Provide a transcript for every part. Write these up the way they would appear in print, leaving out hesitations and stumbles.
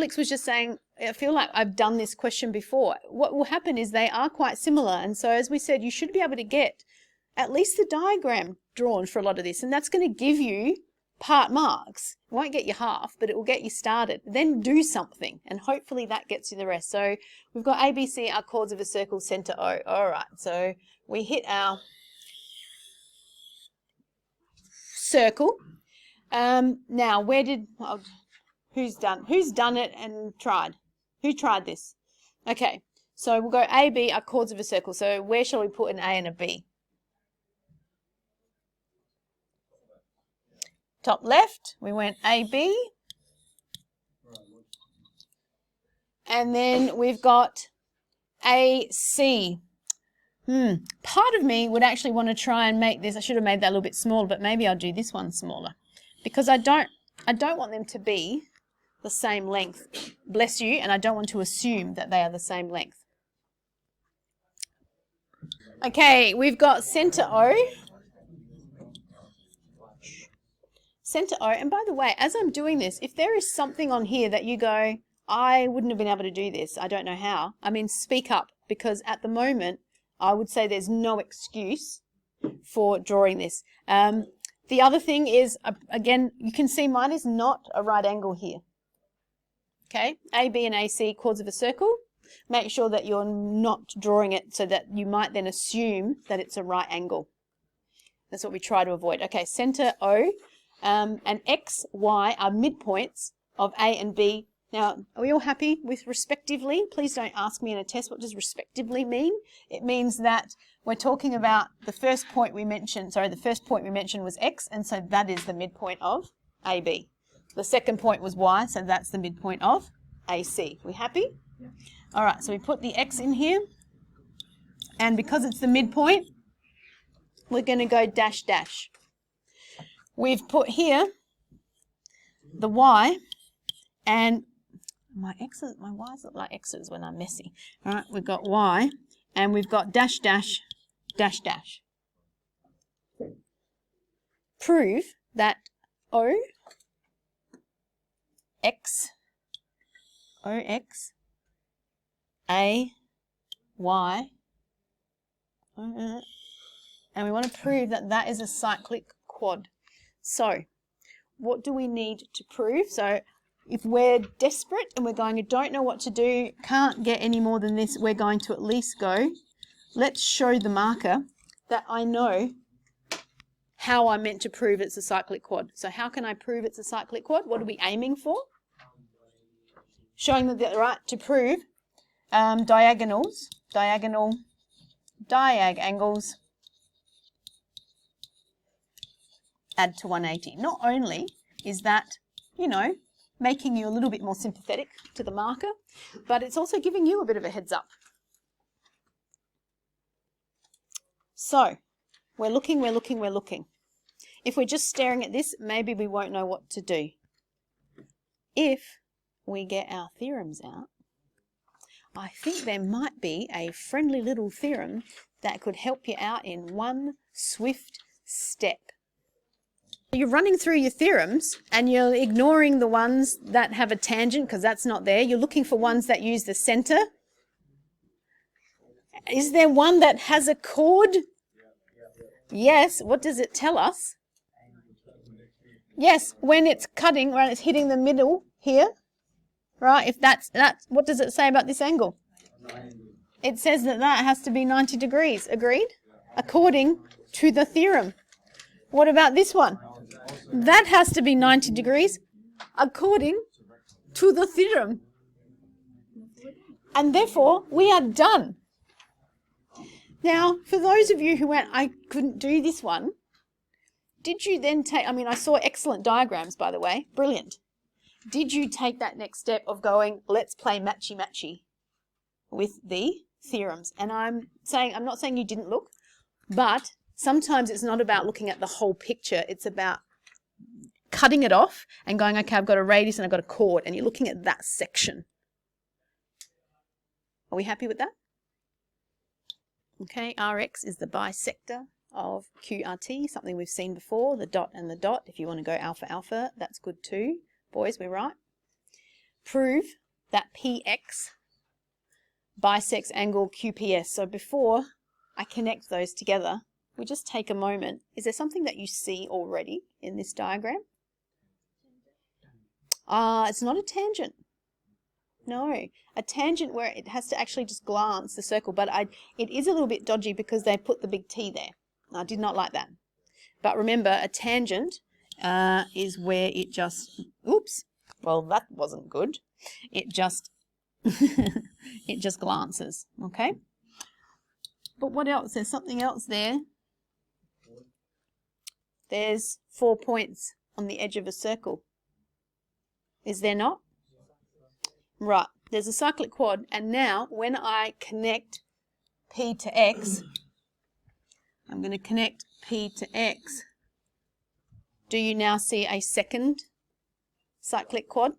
Alex was just saying, I feel like I've done this question before. What will happen is they are quite similar. And so as we said, you should be able to get at least the diagram drawn for a lot of this. And that's going to give you part marks. It won't get you half, but it will get you started. Then do something, and hopefully that gets you the rest. So we've got ABC, our chords of a circle, center O. All right, so we hit our circle. Now, who's done it and tried? Who tried this? Okay, so we'll go A, B, our chords of a circle. So where shall we put an A and a B? Top left, we went A, B. And then we've got A, C. Part of me would actually want to try and make this, I should have made that a little bit smaller, but maybe I'll do this one smaller. Because I don't want them to be the same length. Bless you, and I don't want to assume that they are the same length. Okay, we've got center O. Center O, and by the way, as I'm doing this, if there is something on here that you go, I wouldn't have been able to do this, I don't know how, I mean, speak up, because at the moment, I would say there's no excuse for drawing this. The other thing is, again, you can see mine is not a right angle here. Okay, A, B and AC, chords of a circle. Make sure that you're not drawing it so that you might then assume that it's a right angle. That's what we try to avoid. Okay, center O. And X, Y are midpoints of A and B. Now, are we all happy with respectively? Please don't ask me in a test, what does respectively mean? It means that we're talking about the first point we mentioned, was X, and so that is the midpoint of AB. The second point was Y, so that's the midpoint of AC. We happy? Yeah. All right, so we put the X in here, and because it's the midpoint, we're going to go dash, dash. We've put here the Y, and my Y's look like X's when I'm messy. All right, we've got Y, and we've got dash, dash, dash, dash. Prove that O, X, A, Y, and we want to prove that that is a cyclic quad. So, what do we need to prove? So, if we're desperate and we're going, I don't know what to do, can't get any more than this, we're going to at least go, let's show the marker that I know how I'm meant to prove it's a cyclic quad. So how can I prove it's a cyclic quad? What are we aiming for? Showing that, right, to prove diag angles, add to 180. Not only is that, you know, making you a little bit more sympathetic to the marker, but it's also giving you a bit of a heads up. So, we're looking. If we're just staring at this, maybe we won't know what to do. If we get our theorems out, I think there might be a friendly little theorem that could help you out in one swift step. You're running through your theorems and you're ignoring the ones that have a tangent because that's not there. You're looking for ones that use the center. Is there one that has a chord? Yes. What does it tell us? Yes, when it's cutting, right, it's hitting the middle here. Right, if that's what does it say about this angle? It says that that has to be 90 degrees. Agreed? According to the theorem. What about this one? That has to be 90 degrees according to the theorem. And therefore, we are done. Now, for those of you who went, I couldn't do this one, did you then take, I mean, I saw excellent diagrams, by the way, brilliant. Did you take that next step of going, let's play matchy-matchy with the theorems? And I'm not saying you didn't look, but sometimes it's not about looking at the whole picture. It's about cutting it off and going, okay, I've got a radius and I've got a chord, and you're looking at that section. Are we happy with that? Okay, Rx is the bisector of QRT, something we've seen before, the dot and the dot. If you want to go alpha, alpha, that's good too. Boys, we're right. prove that PX bisects angle QPS. So before I connect those together, we just take a moment. Is there something that you see already in this diagram? It's not a tangent. No, a tangent where it has to actually just glance the circle, but it is a little bit dodgy because they put the big T there. I did not like that. But remember, a tangent is where it just, oops, well, that wasn't good. It just, it just glances, okay? But what else? There's something else there. There's 4 points on the edge of a circle. Is there not? Right, there's a cyclic quad, and now when I connect P to X, I'm going to connect P to X. Do you now see a second cyclic quad?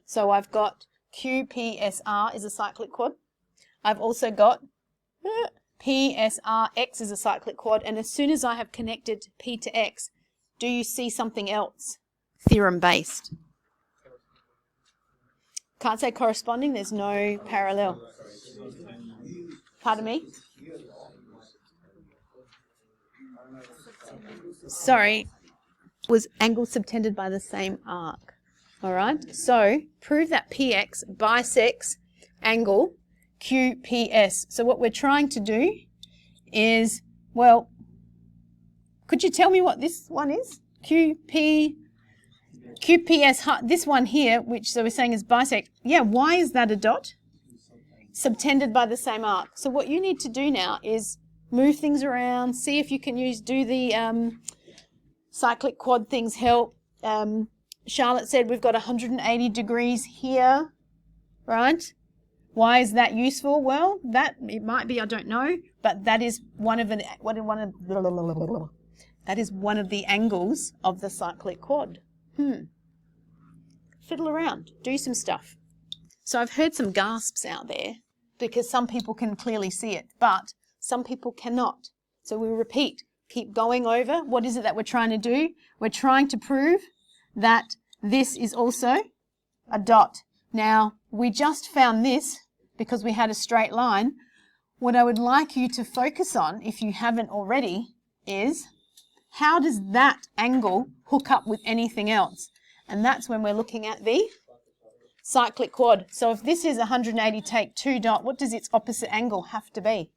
So I've got QPSR is a cyclic quad. I've also got PSRX is a cyclic quad, and as soon as I have connected P to X, do you see something else theorem based? Can't say corresponding, there's no parallel. Pardon me? Sorry, was angle subtended by the same arc. All right, so prove that PX bisects angle QPS. So what we're trying to do is, well, could you tell me what this one is? QPS, this one here, which so we're saying is bisect. Yeah, why is that a dot? Subtended by the same arc. So what you need to do now is move things around, see if you can do the cyclic quad things help. Charlotte said we've got 180 degrees here, right? Why is that useful? Well, it might be, I don't know, but that is one of the angles of the cyclic quad. Fiddle around, do some stuff. So I've heard some gasps out there because some people can clearly see it, but some people cannot. So we repeat, keep going over. What is it that we're trying to do? We're trying to prove that this is also a dot. Now, we just found this because we had a straight line. What I would like you to focus on, if you haven't already, is how does that angle hook up with anything else? And that's when we're looking at the cyclic quad. So if this is 180 take 2 dot, what does its opposite angle have to be?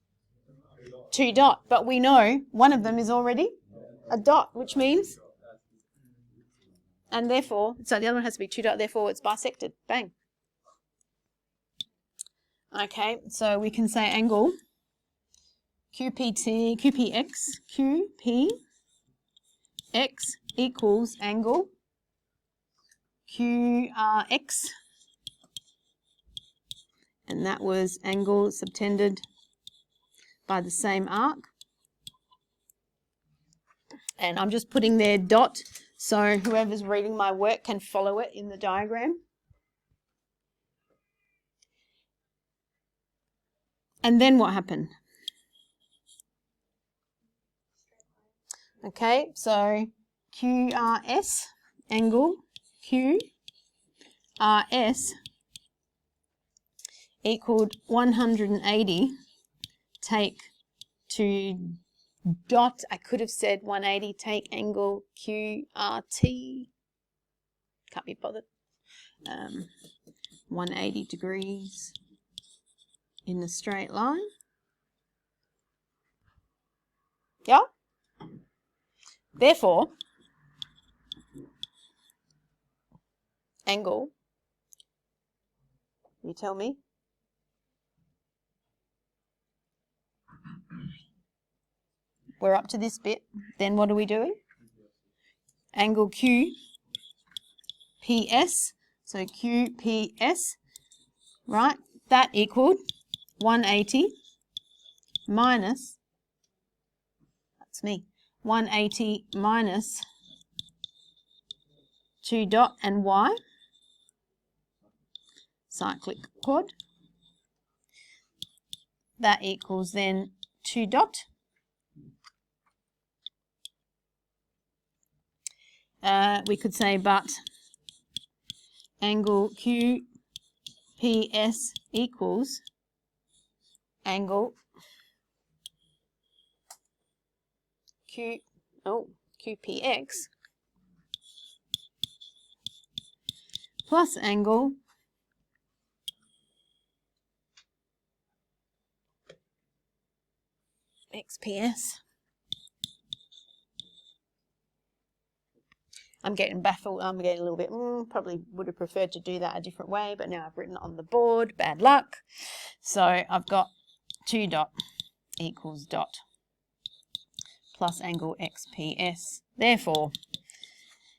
2 dot. But we know one of them is already a dot, which means, and therefore, so the other one has to be 2 dot, therefore it's bisected. Bang. Okay, so we can say angle QPX equals angle QRX, and that was angle subtended by the same arc. And I'm just putting there dot, so whoever's reading my work can follow it in the diagram. And then what happened? Okay, so QRS, angle QRS equaled 180 take 2 dot. I could have said 180 take angle QRT. Can't be bothered. 180 degrees in a straight line. Yeah? Therefore, angle, you tell me, we're up to this bit, then what are we doing? Angle QPS, so QPS, right, that equaled 180 minus, that's me, 180 minus 2 dot, and y, cyclic quad, that equals then 2 dot. We could say, but angle QPS equals angle QPX plus angle XPS. I'm getting baffled. I'm getting a little bit, probably would have preferred to do that a different way, but now I've written it on the board. Bad luck. So I've got 2 dot equals dot plus angle XPS. Therefore,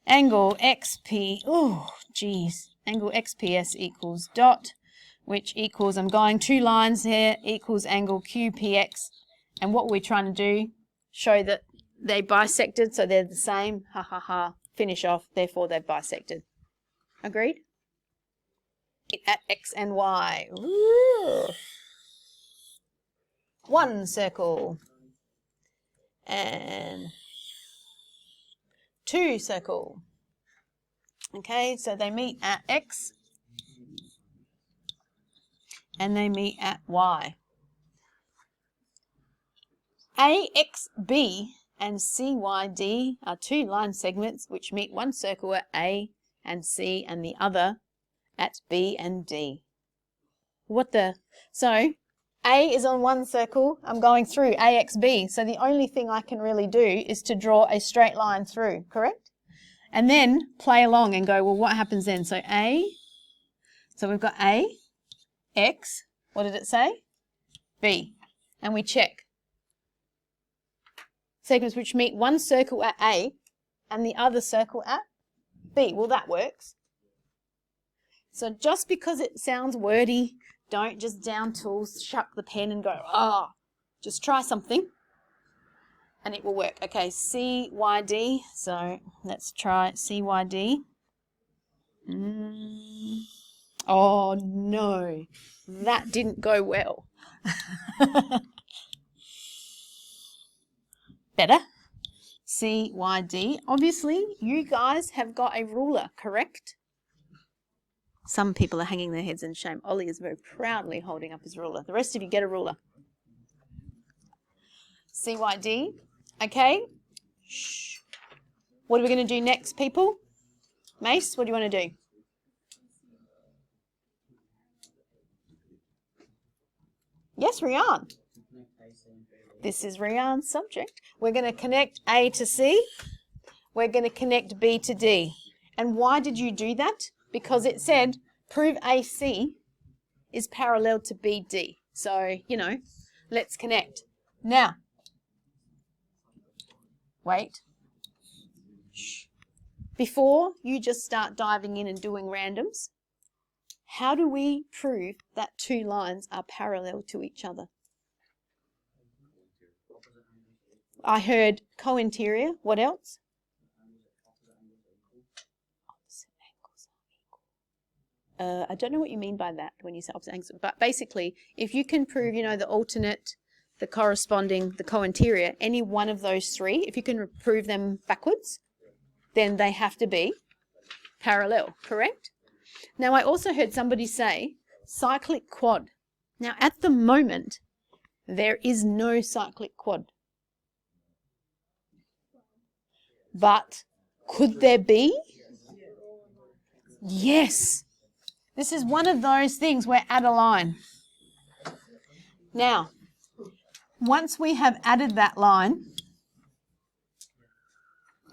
angle angle XPS equals dot, which equals, I'm going 2 lines here, equals angle QPX. And what we're trying to do, show that they bisected, so they're the same. Ha ha ha. Finish off, therefore they've bisected. Agreed? At X and Y. Ooh. 1 circle. And 2 circle. Okay, so they meet at X and they meet at Y. AXB and CYD are 2 line segments which meet 1 circle at A and C and the other at B and D. So A is on 1 circle, I'm going through AXB, so the only thing I can really do is to draw a straight line through, correct? And then play along and go, well, what happens then? So so we've got A, X, what did it say? B, and we check. Segments which meet 1 circle at A and the other circle at B. Well, that works. So just because it sounds wordy, don't just down tools, shuck the pen and go, just try something and it will work. Okay, CYD. So let's try CYD. Oh no, that didn't go well. Better. CYD. Obviously, you guys have got a ruler, correct? Some people are hanging their heads in shame. Ollie is very proudly holding up his ruler. The rest of you get a ruler. CYD. Okay. Shh. What are we going to do next, people? Mace, what do you want to do? Yes, Rian. This is Rian's subject. We're going to connect A to C. We're going to connect B to D. And why did you do that? Because it said prove AC is parallel to BD. So, let's connect. Now, wait. Shh. Before you just start diving in and doing randoms, how do we prove that 2 lines are parallel to each other? I heard co-interior. What else? Opposite angles are equal. I don't know what you mean by that when you say opposite angles. But basically, if you can prove, the alternate, the corresponding, the co-interior, any one of those 3, if you can prove them backwards, then they have to be parallel, correct? Now, I also heard somebody say cyclic quad. Now, at the moment, there is no cyclic quad. But could there be? Yes. This is one of those things where add a line. Now, once we have added that line,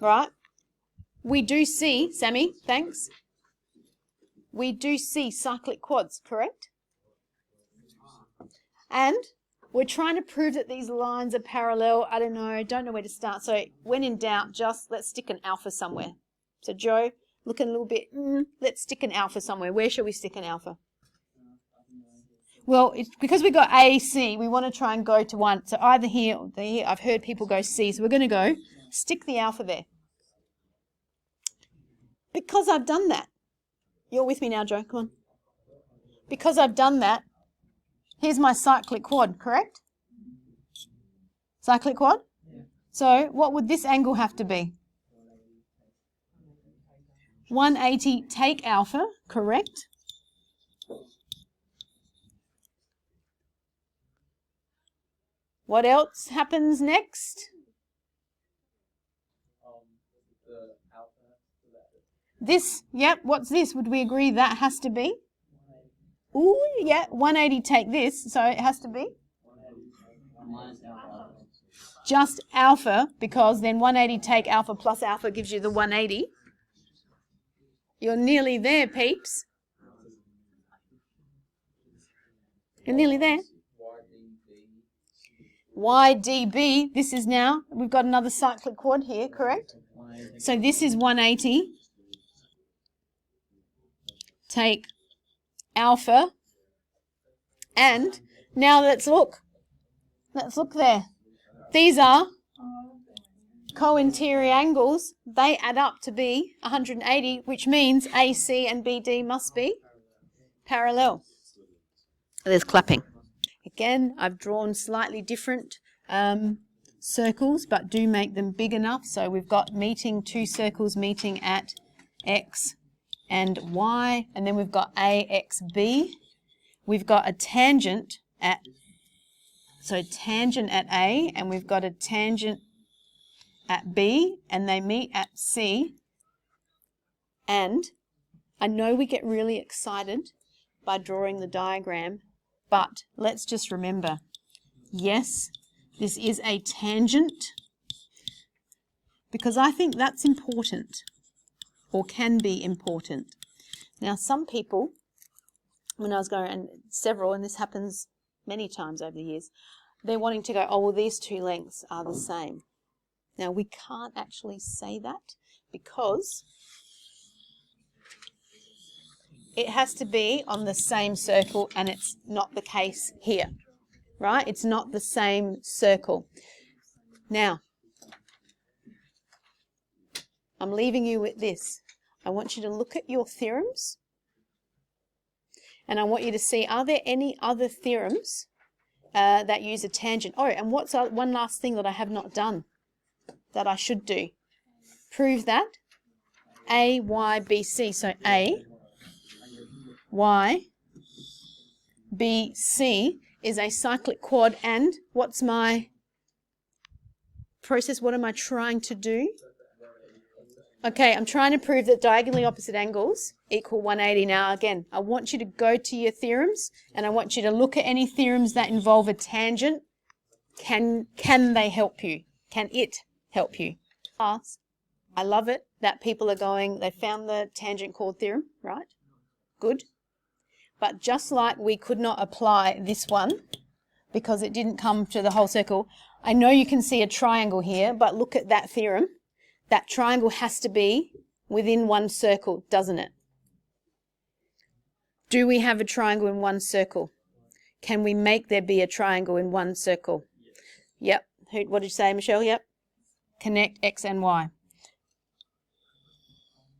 right, we do see, Sammy, thanks. We do see cyclic quads, correct? And we're trying to prove that these lines are parallel. I don't know where to start. So when in doubt, just let's stick an alpha somewhere. So Joe, looking a little bit, let's stick an alpha somewhere. Where shall we stick an alpha? Well, it's because we got A, C, we want to try and go to one. So either here or there. I've heard people go C. So we're going to go stick the alpha there. Because I've done that. You're with me now, Joe. Come on. Because I've done that, here's my cyclic quad, correct? Cyclic quad? Yeah. So what would this angle have to be? 180 take alpha, correct. What else happens next? This, yep, what's this? Would we agree that has to be? Ooh, yeah, 180 take this, so it has to be? Just alpha, because then 180 take alpha plus alpha gives you the 180. You're nearly there, peeps. You're nearly there. YDB, this is now, we've got another cyclic quad here, correct? So this is 180. Take alpha. And now let's look. Let's look there. These are co-interior angles. They add up to be 180, which means AC and BD must be parallel. There's clapping. Again, I've drawn slightly different circles, but do make them big enough. So we've got two circles meeting at X and Y, and then we've got AXB. We've got a tangent at A, and we've got a tangent at B, and they meet at C. And I know we get really excited by drawing the diagram, but let's just remember, yes, this is a tangent, because I think that's important, or can be important. Now, some people, when I was going, and several, and this happens many times over the years, they're wanting to go, oh, well, these two lengths are the same. Now, we can't actually say that, because it has to be on the same circle, and it's not the case here, right? It's not the same circle. Now, I'm leaving you with this. I want you to look at your theorems, and I want you to see, are there any other theorems that use a tangent? Oh, and what's one last thing that I have not done that I should do? Prove that. A, Y, B, C. So A, Y, B, C is a cyclic quad, and what's my process? What am I trying to do? Okay, I'm trying to prove that diagonally opposite angles equal 180. Now, again, I want you to go to your theorems, and I want you to look at any theorems that involve a tangent. Can they help you? Can it help you? I love it that people are going, they found the tangent chord theorem, right? Good. But just like we could not apply this one because it didn't come to the whole circle, I know you can see a triangle here, but look at that theorem. That triangle has to be within one circle, doesn't it? Do we have a triangle in one circle? Can we make there be a triangle in one circle? Yep. What did you say, Michelle? Yep. Connect X and Y.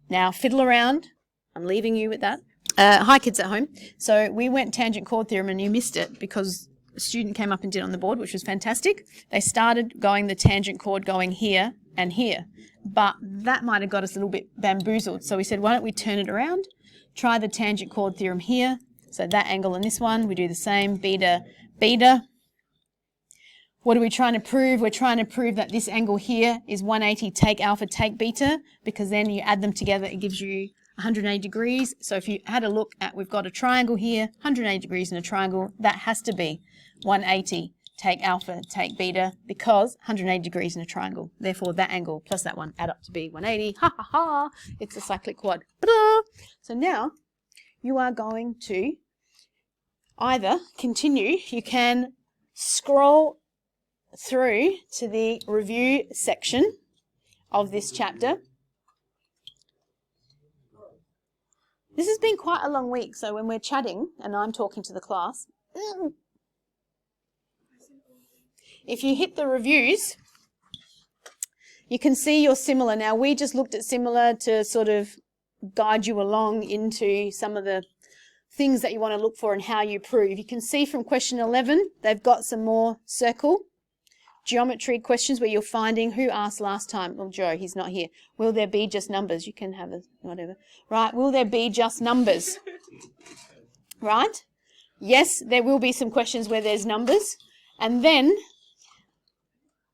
Now, fiddle around. I'm leaving you with that. Hi, kids at home. So we went tangent chord theorem, and you missed it because a student came up and did it on the board, which was fantastic. They started going the tangent chord going here and here, but that might have got us a little bit bamboozled. So we said, why don't we turn it around? Try the tangent chord theorem here. So that angle and this one, we do the same, beta, beta. What are we trying to prove? We're trying to prove that this angle here is 180 take alpha, take beta, because then you add them together, it gives you 180 degrees. So if you had a look at, we've got a triangle here, 180 degrees in a triangle, that has to be 180 take alpha, take beta, because 180 degrees in a triangle. Therefore, that angle plus that one add up to be 180. Ha ha ha! It's a cyclic quad. Ta-da! So now you are going to either continue, you can scroll through to the review section of this chapter. This has been quite a long week, so when we're chatting and I'm talking to the class, if you hit the reviews, you can see you're similar. Now, we just looked at similar to sort of guide you along into some of the things that you want to look for and how you prove. You can see from question 11, they've got some more circle. geometry questions where you're finding who asked last time. Well, Joe, he's not here. Will there be just numbers? You can have a whatever. Right, will there be just numbers? Right? Yes, there will be some questions where there's numbers. And then,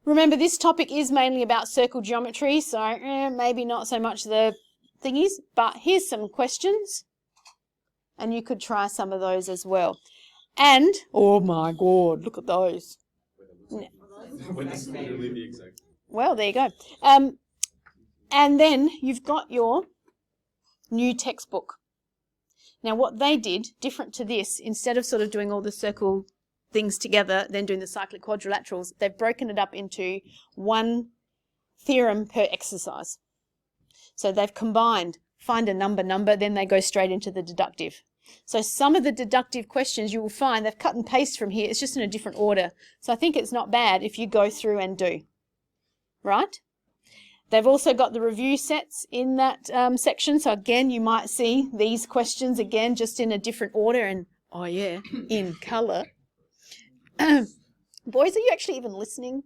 remember this topic is mainly about circle geometry, so maybe not so much the thingies, but here's some questions. And you could try some of those as well. And, oh my God, look at those. Well, there you go. And then you've got your new textbook. Now, what they did, different to this, instead of sort of doing all the circle things together, then doing the cyclic quadrilaterals, they've broken it up into one theorem per exercise. So they've combined, find a number, then they go straight into the deductive. So some of the deductive questions you will find, they've cut and paste from here. It's just in a different order. So I think it's not bad if you go through and do. Right? They've also got the review sets in that section. So again, you might see these questions again, just in a different order and, oh yeah, in colour. Boys, are you actually even listening?